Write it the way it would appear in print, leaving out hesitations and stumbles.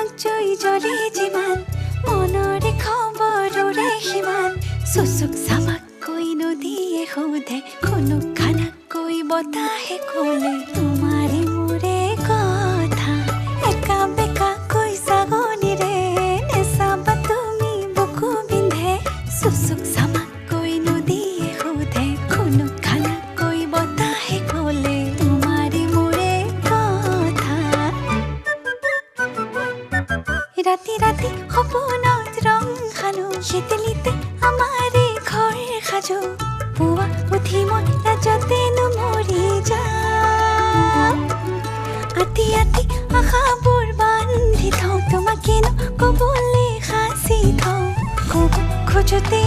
তোমাক জয় জ্বলে যিমান মনৰে খবৰৰে সিমান চুচুক চামাকৈ নদীয়ে সোধে খুনুক খানাকৈ বতাহে ক'লে তোমাৰে মোৰে কথা একা বেকাকৈ ছাগলীৰে নেচাবা তুমি বুকু বিন্ধে চুচুক চামাকৈ নদীয়ে সোধে খুনুক খানাকৈ বতাহে ক'লে তোমাৰে মোৰে কথা ৰাতি ৰাতি সপোনত ৰং সানো শীতলিতে আমাৰে ঘৰ সাজো পুৱা উঠি মই ৰাজতেনো মৰি যাম আতি আতি আশাবোৰ বান্ধি থওঁ তোমাকেনো ক'বলৈ সাঁচি থওঁ ক'ব খোজোতে